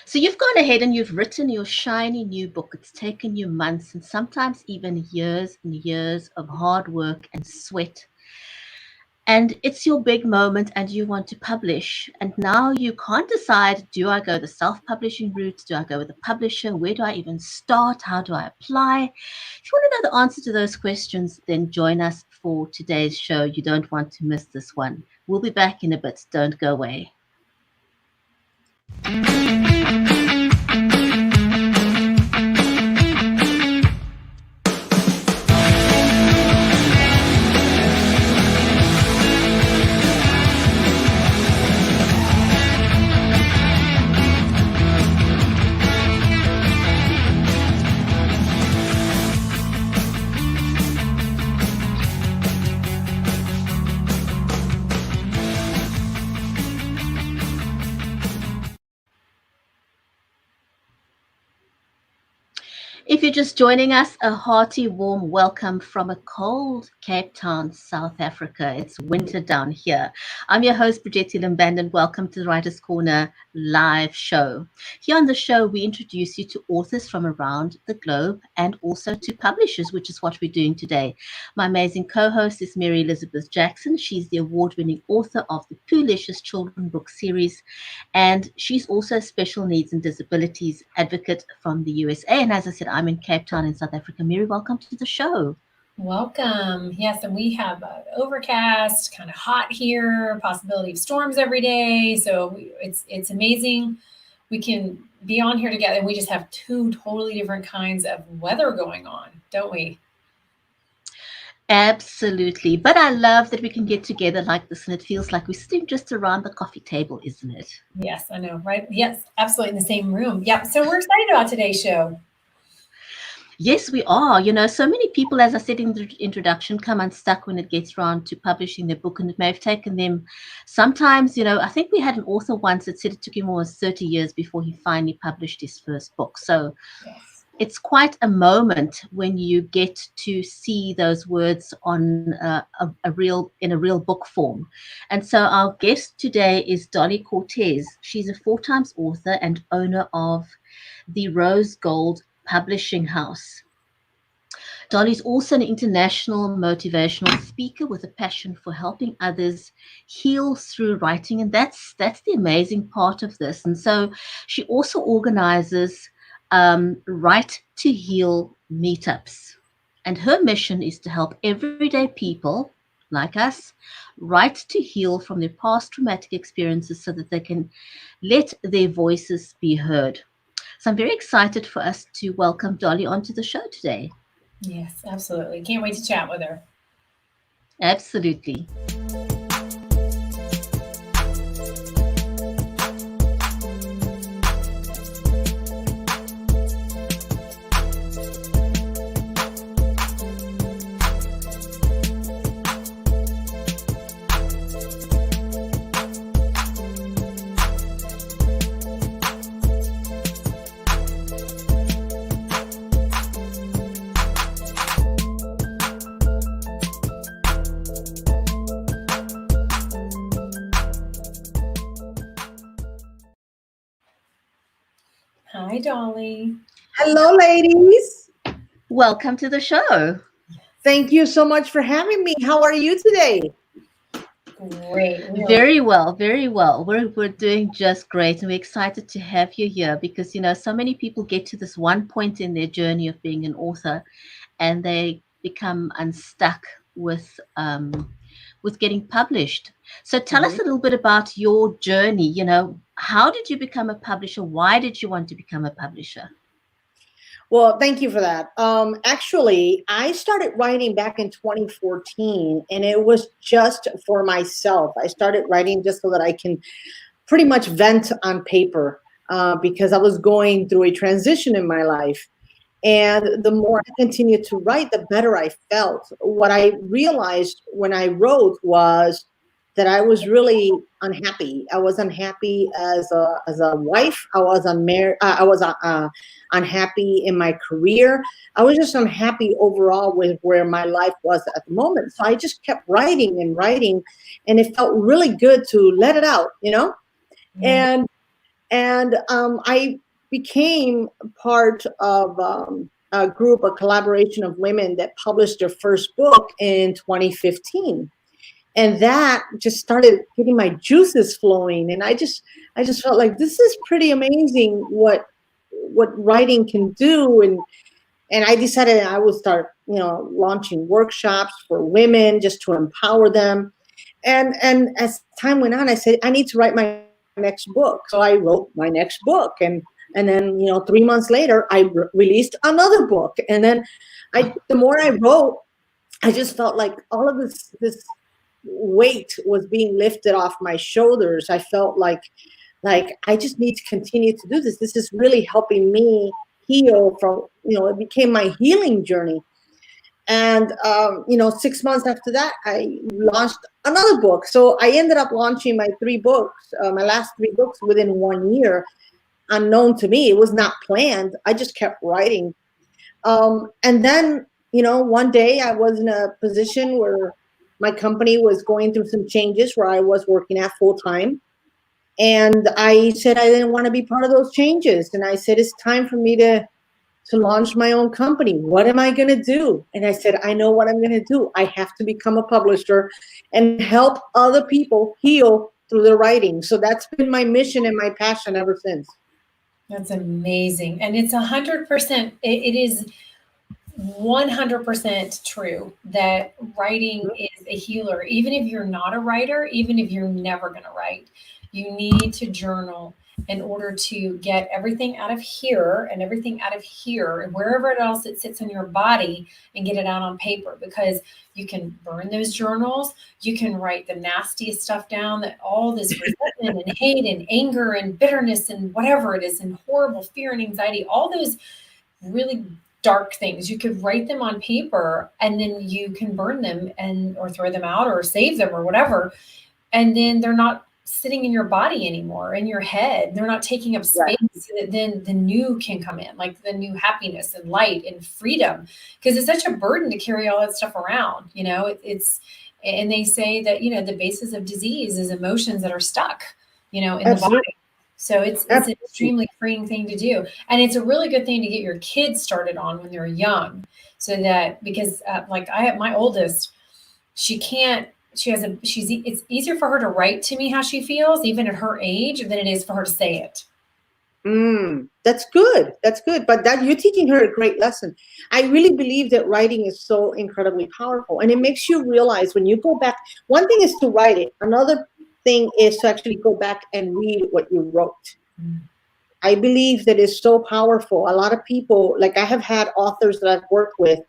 So you've gone ahead and you've written your shiny new book. It's taken you months and sometimes even years and years of hard work and sweat. And it's your big moment and you want to publish. And now you can't decide, do I go the self-publishing route? Do I go with a publisher? Where do I even start? How do I apply? If you want to know the answer to those questions, then join us for today's show. You don't want to miss this one. We'll be back in a bit. Don't go away. If you're just joining us, a hearty, warm welcome from a cold Cape Town, South Africa. It's winter down here. I'm your host, Bridgetti, and welcome to the Writer's Corner live show. Here on the show, we introduce you to authors from around the globe and also to publishers, which is what we're doing today. My amazing co-host is Mary Elizabeth Jackson. She's the award-winning author of the Poolicious Children book series, and she's also a special needs and disabilities advocate from the USA. And as I said, I'm in Cape Town in South Africa. Mary, welcome to the show. Welcome. Yes, and we have overcast, kind of hot here, possibility of storms every day. So it's amazing. We can be on here together. We just have two totally different kinds of weather going on, don't we? Absolutely. But I love that we can get together like this, and it feels like we're sitting just around the coffee table, isn't it? Yes, I know, right? Yes, absolutely, in the same room. Yep. So we're excited about today's show. Yes, we are. You know, so many people, as I said in the introduction, come unstuck when it gets around to publishing their book, and it may have taken them sometimes, I think we had an author once that said it took him almost 30 years before he finally published his first book. So yes, it's quite a moment when you get to see those words on in a real book form. And so our guest today is Dolly Cortes. She's a 4-time author and owner of the Rose Gold Publishing House. Dolly's also an international motivational speaker with a passion for helping others heal through writing, and that's the amazing part of this. And so she also organizes Write to Heal meetups, and her mission is to help everyday people like us write to heal from their past traumatic experiences so that they can let their voices be heard. So I'm very excited for us to welcome Dolly onto the show today. Yes, absolutely. Can't wait to chat with her. Absolutely. Hi, Dolly. Hello, ladies. Welcome to the show. Thank you so much for having me. How are you today? Great. Very well, very well. We're doing just great, and we're excited to have you here because, so many people get to this one point in their journey of being an author and they become unstuck with getting published. So tell us a little bit about your journey. How did you become a publisher? Why did you want to become a publisher? Well, thank you for that. Actually, I started writing back in 2014, and it was just for myself. I started writing just so that I can pretty much vent on paper because I was going through a transition in my life. And the more I continued to write, the better I felt. What I realized when I wrote was that I was really unhappy. I was unhappy as a wife. I was unmarried. I was unhappy in my career. I was just unhappy overall with where my life was at the moment. So I just kept writing and writing, and it felt really good to let it out, And And I became part of a group, a collaboration of women that published their first book in 2015. And that just started getting my juices flowing. And I just felt like this is pretty amazing what writing can do. And I decided I would start, launching workshops for women just to empower them. And as time went on, I said, I need to write my next book. So I wrote my next book. And then, 3 months later, I released another book. And then the more I wrote, I just felt like all of this weight was being lifted off my shoulders. I felt like I just need to continue to do this. This is really helping me heal from, it became my healing journey. And, 6 months after that, I launched another book. So I ended up launching my last 3 books within 1 year, unknown to me. It was not planned. I just kept writing. And then, one day I was in a position where my company was going through some changes where I was working at full time. And I said I didn't want to be part of those changes. And I said, it's time for me to launch my own company. What am I going to do? And I said, I know what I'm going to do. I have to become a publisher and help other people heal through their writing. So that's been my mission and my passion ever since. That's amazing. And it's 100%, it is 100% true that writing is a healer. Even if you're not a writer, even if you're never going to write, you need to journal in order to get everything out of here and everything out of here and wherever else it sits in your body and get it out on paper, because you can burn those journals. You can write the nastiest stuff down, that all this resentment and hate and anger and bitterness and whatever it is, and horrible fear and anxiety, all those really dark things. You could write them on paper and then you can burn them or throw them out or save them or whatever. And then they're not sitting in your body anymore, in your head. They're not taking up space. Right. So that then the new can come in, like the new happiness and light and freedom, because it's such a burden to carry all that stuff around. And they say that, the basis of disease is emotions that are stuck, in Absolutely. The body. So it's an extremely freeing thing to do. And it's a really good thing to get your kids started on when they're young, so that, because like I have my oldest, it's easier for her to write to me how she feels, even at her age, than it is for her to say it. That's good. That's good. But you're teaching her a great lesson. I really believe that writing is so incredibly powerful, and it makes you realize when you go back, one thing is to write it. Another thing is to actually go back and read what you wrote. I believe that is so powerful. A lot of people, like I have had authors that I've worked with,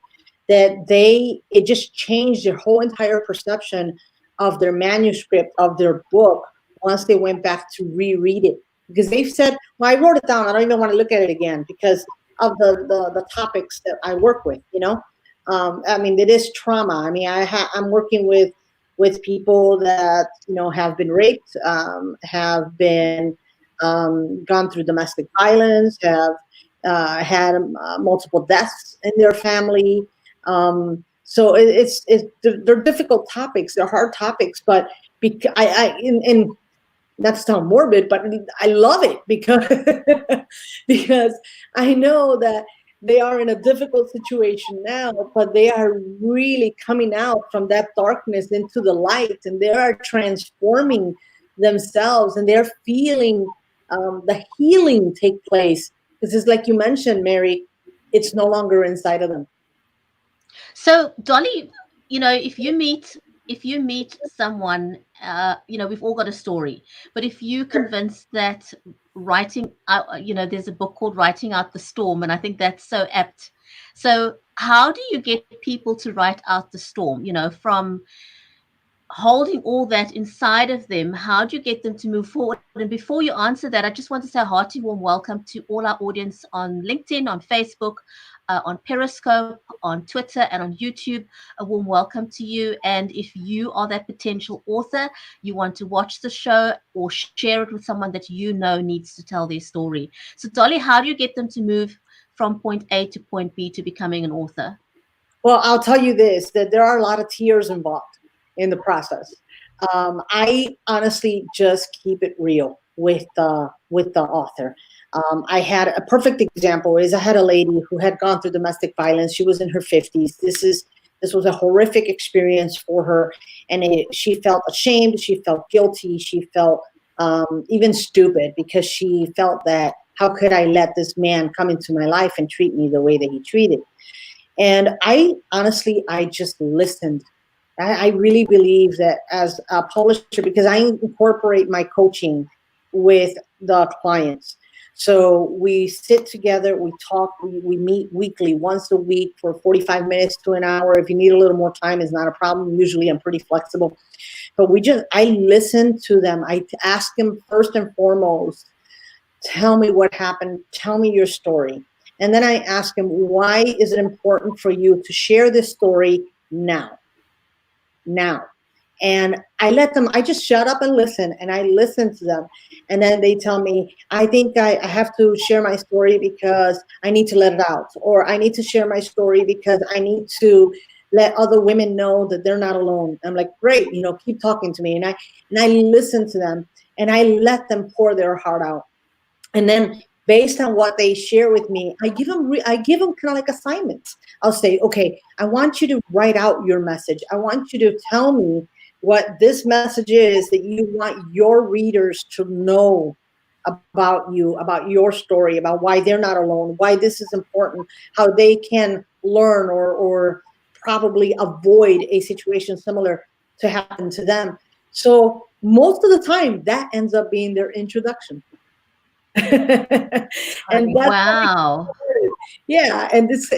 that it just changed their whole entire perception of their manuscript, of their book, once they went back to reread it. Because they've said, well, I wrote it down, I don't even want to look at it again because of the topics that I work with, I mean, it is trauma. I mean, I'm working with people that, have been raped, have been gone through domestic violence, have had multiple deaths in their family. So they're difficult topics. They're hard topics, but and not to sound morbid, but I love it because I know that they are in a difficult situation now, but they are really coming out from that darkness into the light, and they are transforming themselves, and they're feeling the healing take place. Because it's like you mentioned, Mary, it's no longer inside of them. So, Dolly, if you meet someone, we've all got a story, but if you convince that writing out, there's a book called Writing Out the Storm, and I think that's so apt. So how do you get people to write out the storm, from holding all that inside of them? How do you get them to move forward? And before you answer that, I just want to say a hearty warm welcome to all our audience on LinkedIn, on Facebook, on Periscope, on Twitter, and on YouTube. A warm welcome to you. And if you are that potential author, you want to watch the show or share it with someone that needs to tell their story. So, Dolly, how do you get them to move from point A to point B to becoming an author? Well, I'll tell you this, that there are a lot of tears involved in the process. I honestly just keep it real. with the author. I had a perfect example is I had a lady who had gone through domestic violence. She was in her 50s. This was a horrific experience for her, and she felt ashamed. She felt guilty. She felt even stupid because she felt that how could I let this man come into my life and treat me the way that he treated? And I honestly, I just listened. I really believe that as a publisher, because I incorporate my coaching with the clients. So we sit together, we talk, we meet weekly, once a week for 45 minutes to an hour. If you need a little more time, it's not a problem. Usually I'm pretty flexible. But I listen to them. I ask them first and foremost, tell me what happened. Tell me your story. And then I ask them, why is it important for you to share this story now? And I just shut up and listen, and I listen to them. And then they tell me, I think I have to share my story because I need to let it out, or I need to share my story because I need to let other women know that they're not alone. I'm like, great, keep talking to me. And I listen to them, and I let them pour their heart out. And then based on what they share with me, I give them kind of like assignments. I'll say, okay, I want you to write out your message. I want you to tell me what this message is that you want your readers to know about you, about your story, about why they're not alone, why this is important, how they can learn or probably avoid a situation similar to happen to them. So most of the time that ends up being their introduction. And wow. Yeah, and it's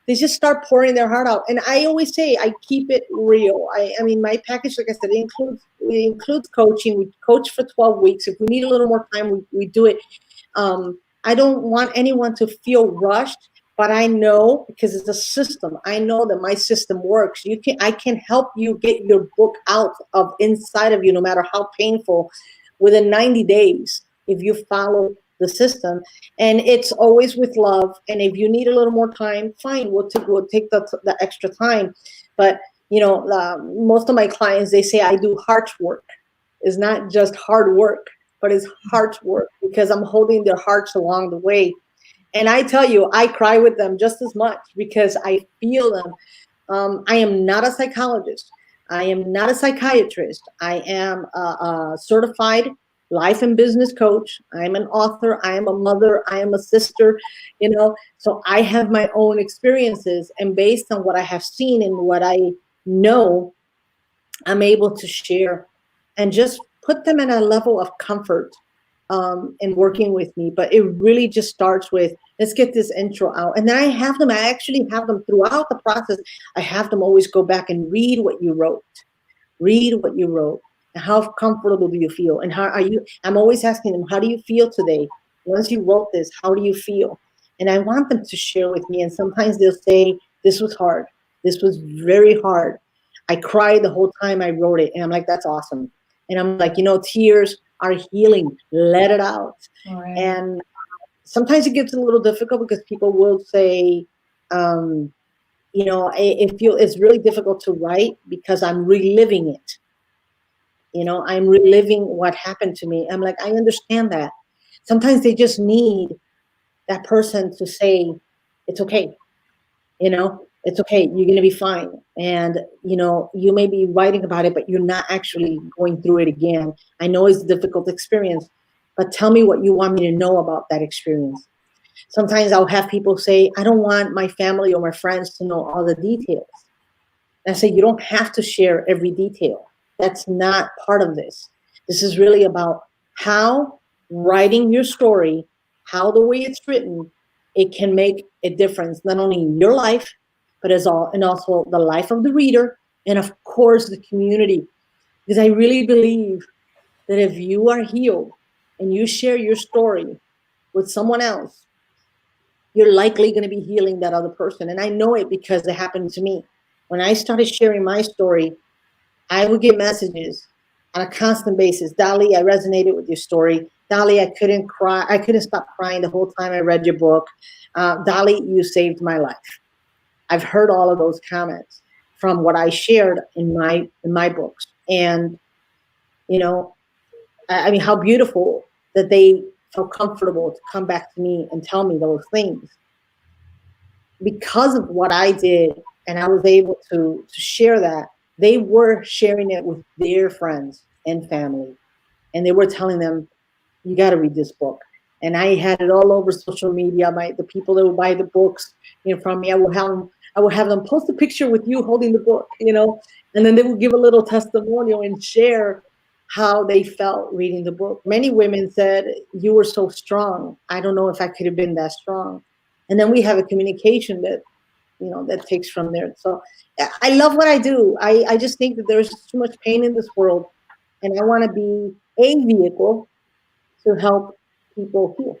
they just start pouring their heart out. And I always say I keep it real. I mean, my package, like I said, it includes coaching. We coach for 12 weeks. If we need a little more time, we do it. I don't want anyone to feel rushed, but I know, because it's a system, I know that my system works. I can help you get your book out of inside of you, no matter how painful, within 90 days. If you follow the system, and it's always with love. And if you need a little more time, fine, we'll take the extra time. But most of my clients, they say I do heart work. It's not just hard work, but it's heart work, because I'm holding their hearts along the way. And I tell you, I cry with them just as much because I feel them. I am not a psychologist. I am not a psychiatrist. I am a certified life and business coach. I'm an author. I am a mother. I am a sister, so I have my own experiences. And based on what I have seen and what I know, I'm able to share and just put them in a level of comfort in working with me. But it really just starts with, let's get this intro out. And then I actually have them throughout the process. I have them always go back and read what you wrote. And how comfortable do you feel? And how are you? I'm always asking them, how do you feel today? Once you wrote this, how do you feel? And I want them to share with me. And sometimes they'll say, this was hard. This was very hard. I cried the whole time I wrote it. And I'm like, that's awesome. And I'm like, tears are healing. Let it out. Right. And sometimes it gets a little difficult because people will say, it's really difficult to write because I'm reliving it. I'm reliving what happened to me. I'm like, I understand that. Sometimes they just need that person to say, it's okay. It's okay. You're going to be fine. And, you may be writing about it, but you're not actually going through it again. I know it's a difficult experience, but tell me what you want me to know about that experience. Sometimes I'll have people say, I don't want my family or my friends to know all the details. And I say, you don't have to share every detail. That's not part of this. This is really about how writing your story, how the way it's written, it can make a difference, not only in your life, but also the life of the reader, and of course the community. Because I really believe that if you are healed and you share your story with someone else, you're likely going to be healing that other person. And I know it because it happened to me. When I started sharing my story, I would get messages on a constant basis. Dolly, I resonated with your story. Dolly, I couldn't cry. I couldn't stop crying the whole time I read your book. Dolly, you saved my life. I've heard all of those comments from what I shared in my books. And, I mean, how beautiful that they felt comfortable to come back to me and tell me those things. Because of what I did, and I was able to share that, they were sharing it with their friends and family. And they were telling them, you got to read this book. And I had it all over social media. The people that would buy the books, from me, I would have them post a picture with you holding the book, and then they would give a little testimonial and share how they felt reading the book. Many women said, you were so strong. I don't know if I could have been that strong. And then we have a communication that, that takes from there. So I love what I do. I just think that there's too much pain in this world, and I want to be a vehicle to help people heal.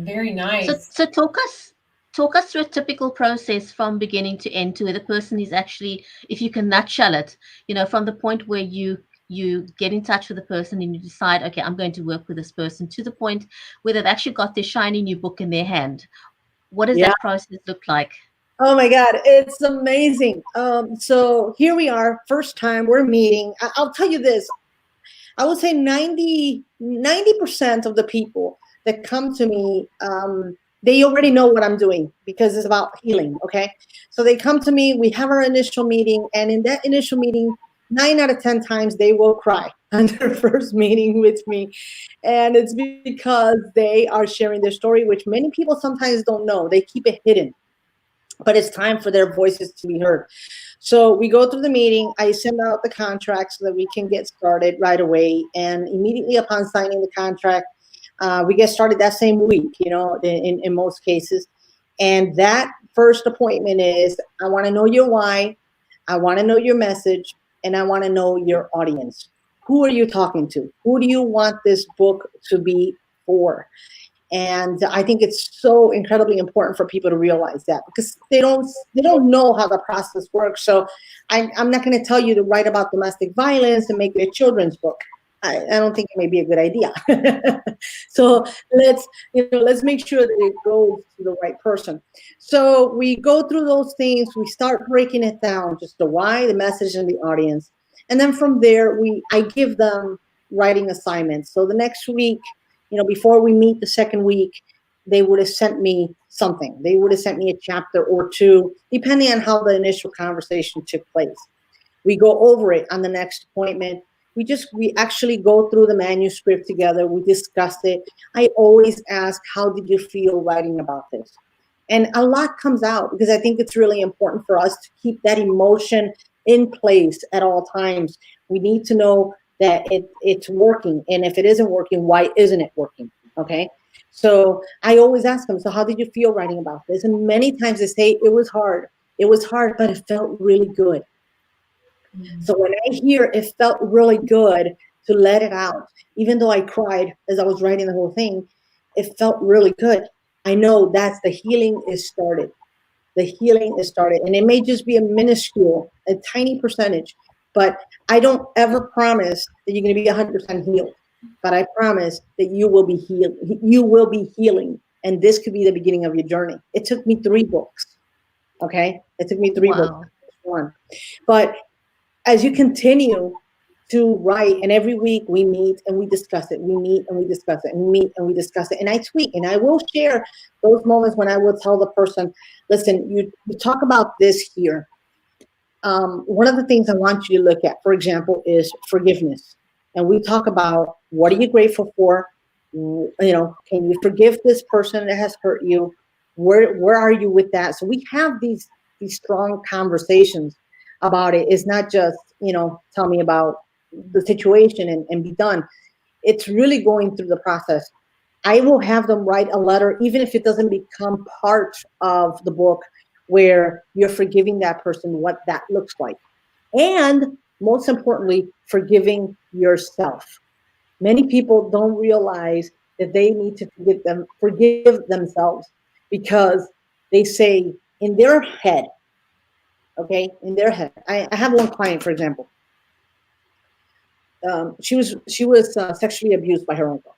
Very nice. So talk us through a typical process from beginning to end, to where the person is actually, if you can nutshell it, from the point where you get in touch with the person and you decide, okay, I'm going to work with this person, to the point where they've actually got their shiny new book in their hand. What does that process look like? Oh my God, it's amazing. So here we are, first time we're meeting. I'll tell you this. I would say 90% of the people that come to me, they already know what I'm doing, because it's about healing, okay? So they come to me, we have our initial meeting, and in that initial meeting, 9 out of 10 times they will cry on their first meeting with me. And it's because they are sharing their story, which many people sometimes don't know. They keep it hidden. But it's time for their voices to be heard. So we go through the meeting. I send out the contract so that we can get started right away. And immediately upon signing the contract, we get started that same week, in most cases. And that first appointment is, I want to know your why. I want to know your message. And I want to know your audience. Who are you talking to? Who do you want this book to be for? And I think it's so incredibly important for people to realize that, because they don't know how the process works. So I'm not going to tell you to write about domestic violence and make it a children's book. I don't think it may be a good idea. So let's make sure that it goes to the right person. So we go through those things. We start breaking it down, just the why, the message, and the audience. And then from there, I give them writing assignments. So the next week, before we meet the second week, they would have sent me something. They would have sent me a chapter or two, depending on how the initial conversation took place. We go over it on the next appointment. We actually go through the manuscript together. We discuss it. I always ask, how did you feel writing about this? And a lot comes out, because I think it's really important for us to keep that emotion in place at all times. We need to know that it's working. And if it isn't working, why isn't it working? Okay. So I always ask them, so how did you feel writing about this? And many times they say, it was hard. It was hard, but it felt really good. Mm-hmm. So when I hear it felt really good to let it out, even though I cried as I was writing the whole thing, it felt really good. I know that's the healing is started. The healing is started. And it may just be a minuscule, a tiny percentage. But I don't ever promise that you're going to be 100% healed. But I promise that you will be healed. You will be healing. And this could be the beginning of your journey. It took me 3 books. Okay? It took me 3 books. One. But as you continue to write, and every week we meet and we discuss it. We meet and we discuss it. And we meet and we discuss it. And I tweak. And I will share those moments when I will tell the person, listen, you talk about this here. One of the things I want you to look at, for example, is forgiveness. And we talk about, what are you grateful for? Can you forgive this person that has hurt you? Where are you with that? So we have these strong conversations about it. It's not just, tell me about the situation and be done. It's really going through the process. I will have them write a letter, even if it doesn't become part of the book, where you're forgiving that person, what that looks like. And most importantly, forgiving yourself. Many people don't realize that they need to forgive themselves, because they say in their head, okay, in their head. I have one client, for example. She was sexually abused by her uncle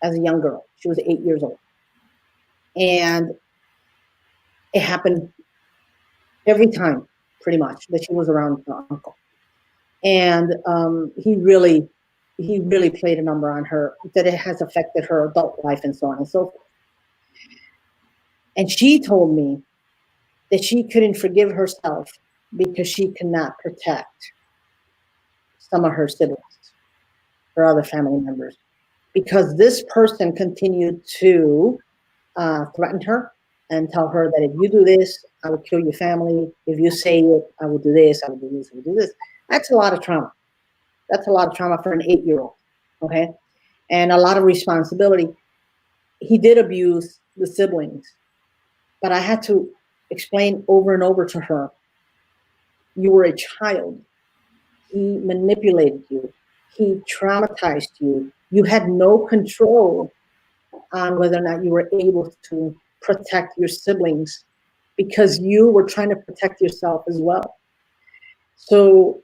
as a young girl. She was 8 years old. And it happened every time, pretty much, that she was around her uncle. And he really he really played a number on her, that it has affected her adult life and so on and so forth. And she told me that she couldn't forgive herself because she could not protect some of her siblings, her other family members, because this person continued to threaten her and tell her that if you do this, I will kill your family. If you say it, I will do this, I will do this, I will do this. That's a lot of trauma. That's a lot of trauma for an 8-year-old, okay? And a lot of responsibility. He did abuse the siblings, but I had to explain over and over to her, you were a child. He manipulated you. He traumatized you. You had no control on whether or not you were able to protect your siblings because you were trying to protect yourself as well. So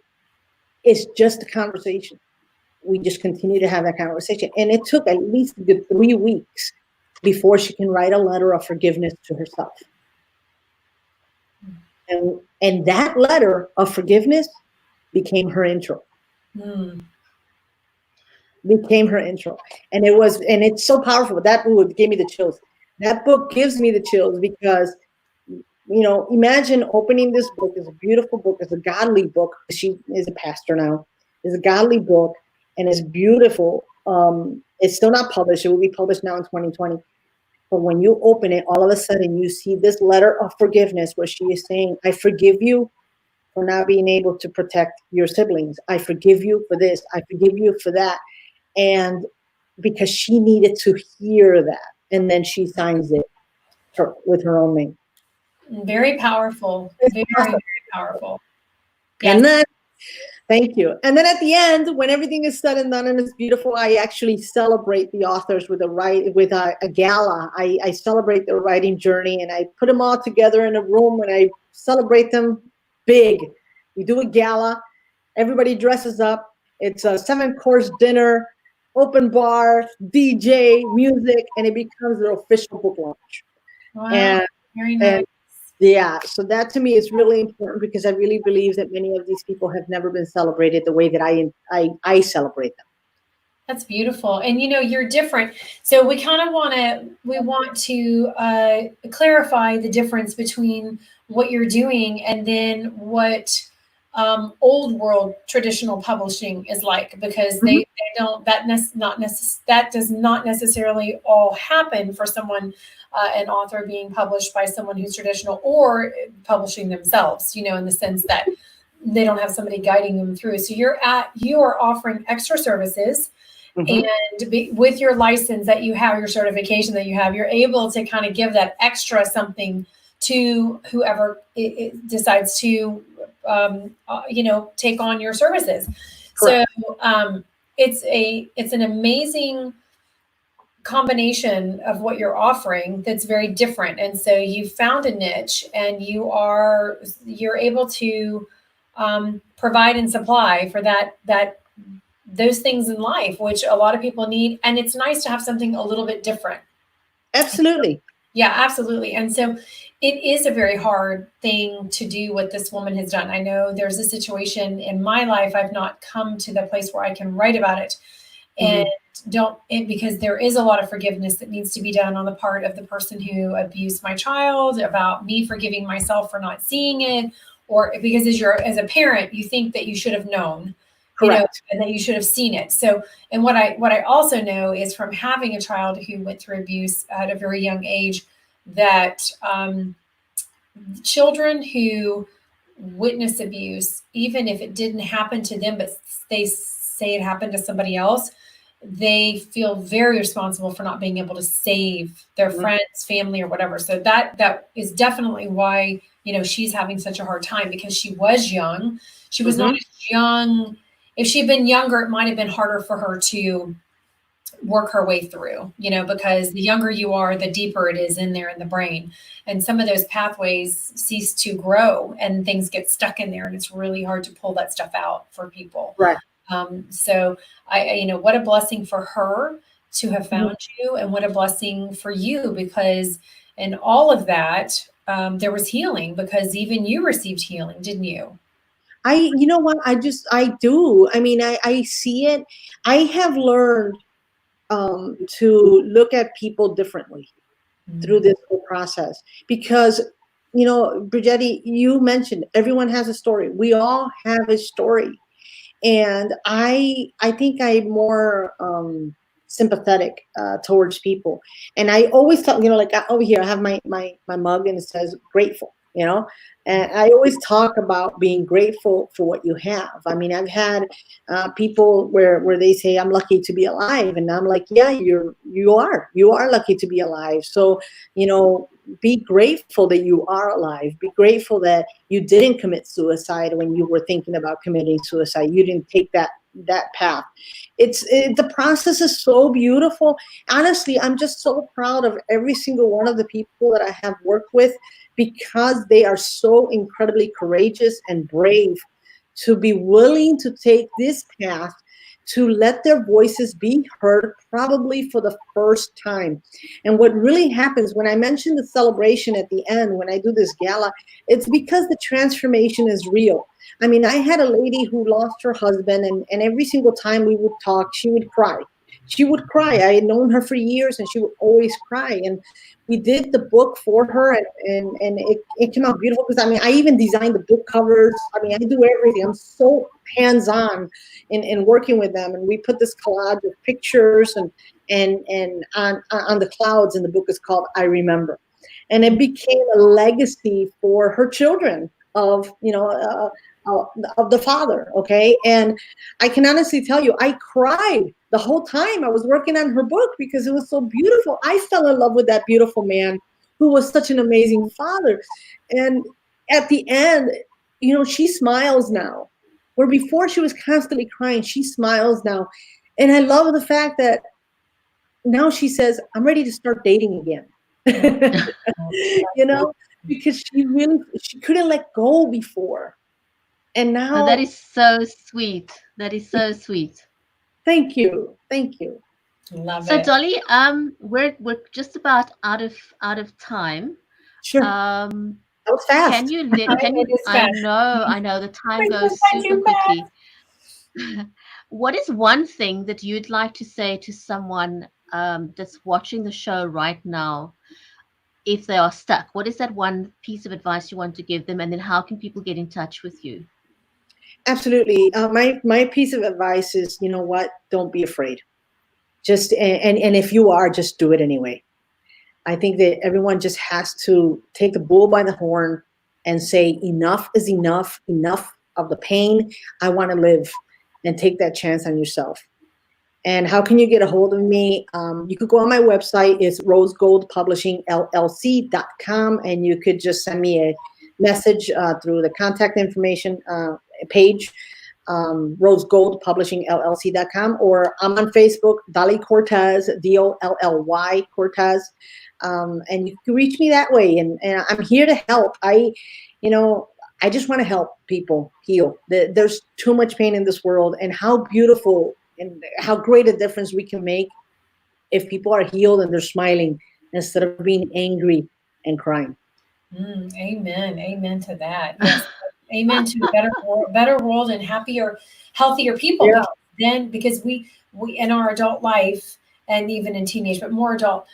it's just a conversation. We just continue to have that conversation. And it took at least 3 weeks before she can write a letter of forgiveness to herself. And that letter of forgiveness became her intro. Became her intro. And it's so powerful. That book gave me the chills. That book gives me the chills because, you know, imagine opening this book. It's a beautiful book. It's a godly book. She is a pastor now. It's a godly book and it's beautiful. It's still not published. It will be published now in 2020. But when you open it, all of a sudden you see this letter of forgiveness where she is saying, I forgive you for not being able to protect your siblings. I forgive you for this. I forgive you for that. And because she needed to hear that. And then she signs it with her own name. Very powerful. Very, very powerful. Yes. And then, thank you. And then at the end, when everything is said and done and it's beautiful, I actually celebrate the authors with a gala. I celebrate their writing journey and I put them all together in a room and I celebrate them big. We do a gala. Everybody dresses up. It's a 7-course dinner, open bar, DJ, music, and it becomes their official book launch. Wow, very nice. Yeah, so that to me is really important because I really believe that many of these people have never been celebrated the way that I celebrate them. That's beautiful. And you know, you're different. So we kind of want to clarify the difference between what you're doing and then what old world traditional publishing is like, because they don't, that does not necessarily all happen for someone, an author being published by someone who's traditional or publishing themselves, you know, in the sense that they don't have somebody guiding them through. So you are offering extra services. And with your license that you have, your certification that you have, you're able to kind of give that extra something to whoever it decides to, you know, take on your services. Correct. So it's an amazing combination of what you're offering that's very different. And so you found a niche and you're able to provide and supply for those things in life, which a lot of people need. And it's nice to have something a little bit different. Absolutely. Yeah, absolutely. And so it is a very hard thing to do what this woman has done. I know there's a situation in my life. I've not come to the place where I can write about it and because there is a lot of forgiveness that needs to be done on the part of the person who abused my child, about me forgiving myself for not seeing it, or because as a parent, you think that you should have known. Correct. You know, and that you should have seen it. So, and what I also know is from having a child who went through abuse at a very young age, that children who witness abuse, even if it didn't happen to them, but they say it happened to somebody else, they feel very responsible for not being able to save their friends, family, or whatever. So that is definitely why, you know, she's having such a hard time, because she was young. She was not as young. If she'd been younger, it might have been harder for her to work her way through, you know, because the younger you are, the deeper it is in there in the brain. And some of those pathways cease to grow and things get stuck in there. And it's really hard to pull that stuff out for people. Right. So you know, what a blessing for her to have found you, and what a blessing for you, because in all of that, there was healing, because even you received healing, didn't you? You know what, I do. I mean, I see it. I have learned to look at people differently through this whole process, because, you know, Bridgetti, you mentioned everyone has a story. We all have a story. And I think I'm more sympathetic towards people. And I always tell, you know, like over here I have my mug and it says grateful, you know. And I always talk about being grateful for what you have. I mean, I've had people where they say I'm lucky to be alive, and I'm like, yeah, you are lucky to be alive. So, you know, be grateful that you are alive. Be grateful that you didn't commit suicide when you were thinking about committing suicide. You didn't take that path. The process is so beautiful. Honestly, I'm just so proud of every single one of the people that I have worked with, because they are so incredibly courageous and brave to be willing to take this path, to let their voices be heard, probably for the first time. And what really happens when I mention the celebration at the end, when I do this gala, it's because the transformation is real. I mean, I had a lady who lost her husband, and every single time we would talk, she would cry. She would cry. I had known her for years, and she would always cry. And we did the book for her, and it came out beautiful, because I mean, I even designed the book covers. I mean, I do everything. I'm so hands-on in working with them. And we put this collage of pictures and on the clouds, and the book is called I Remember. And it became a legacy for her children of, you know, of the father. Okay. And I can honestly tell you, I cried the whole time I was working on her book, because it was so beautiful. I fell in love with that beautiful man who was such an amazing father. And at the end, you know, she smiles now, where before she was constantly crying. She smiles now. And I love the fact that now she says, I'm ready to start dating again. You know, because she couldn't let go before. And now, Oh, that is so sweet. That is so sweet. thank you. Thank you. Love So it. Dolly, we're just about out of time. Sure. Um, That was fast. can you It is I fast. know the time Wait, goes was that super too fast? quickly. What is one thing that you'd like to say to someone that's watching the show right now, if they are stuck? What is that one piece of advice you want to give them, and then how can people get in touch with you? Absolutely. My piece of advice is, you know what? Don't be afraid. Just and if you are, just do it anyway. I think that everyone just has to take the bull by the horn and say, enough is enough. Enough of the pain. I want to live, and take that chance on yourself. And how can you get a hold of me? You could go on my website. It's rosegoldpublishingllc.com, and you could just send me a message through the contact information page, rosegoldpublishingllc.com, or I'm on Facebook, Dolly Cortes, Dolly Cortes, and you can reach me that way. And I'm here to help. You know, I just want to help people heal. There's too much pain in this world, and how beautiful and how great a difference we can make if people are healed and they're smiling instead of being angry and crying. Amen. Amen to that. Yes. Amen to a better world and happier, healthier people. Yeah. Because we in our adult life, and even in teenage, but more adult,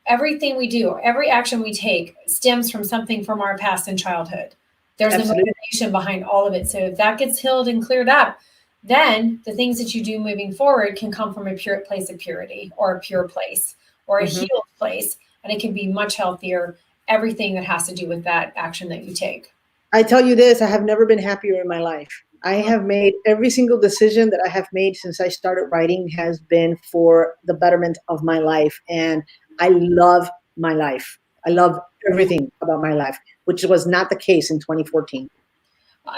everything we do, every action we take stems from something from our past and childhood. There's Absolutely. a motivation behind all of it. So if that gets healed and cleared up, then the things that you do moving forward can come from a pure place of purity, or a pure place, or a healed place, and it can be much healthier. Everything that has to do with that action that you take. I tell you this, I have never been happier in my life. I have made every single decision that I have made since I started writing has been for the betterment of my life. And I love my life. I love everything about my life, which was not the case in 2014.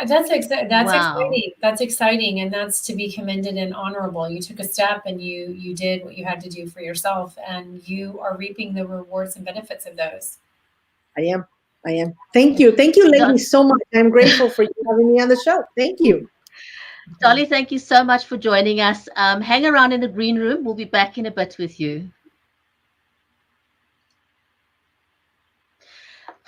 That's Wow. exciting. That's exciting, and that's to be commended and honorable. You took a step, and you did what you had to do for yourself, and you are reaping the rewards and benefits of those. I am. Thank you, ladies, so much. I'm grateful for you having me on the show. Thank you. Dolly, thank you so much for joining us. Hang around in the green room. We'll be back in a bit with you.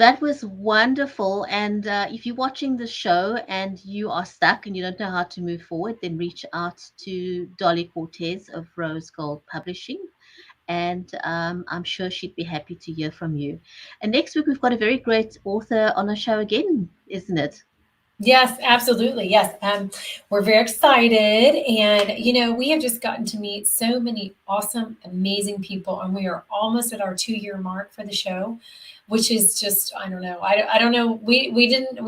That was wonderful. And if you're watching the show and you are stuck and you don't know how to move forward, then reach out to Dolly Cortes of Rose Gold Publishing. And I'm sure she'd be happy to hear from you. And next week, we've got a very great author on our show again, isn't it? Yes, absolutely. Yes. We're very excited. And, you know, we have just gotten to meet so many awesome, amazing people. And we are almost at our 2-year mark for the show, which is just, I don't know. I don't know. We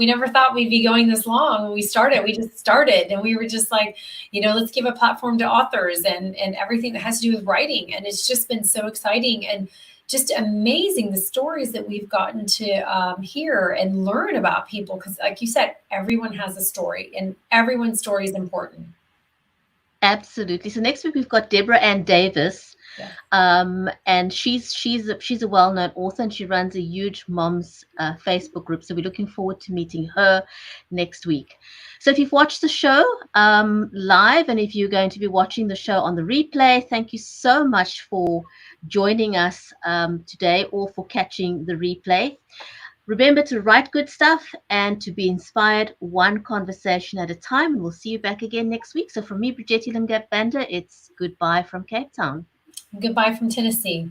never thought we'd be going this long when we started. We just started and we were just like, you know, let's give a platform to authors and everything that has to do with writing. And it's just been so exciting and just amazing the stories that we've gotten to hear and learn about people. Because like you said, everyone has a story and everyone's story is important. Absolutely. So next week we've got Deborah Ann Davis, and she's a well-known author, and she runs a huge moms Facebook group. So we're looking forward to meeting her next week. So if you've watched the show live, and if you're going to be watching the show on the replay, thank you so much for joining us today, or for catching the replay. Remember to write good stuff and to be inspired one conversation at a time. And we'll see you back again next week. So from me, Bridgetti Banda, it's goodbye from Cape Town. Goodbye from Tennessee.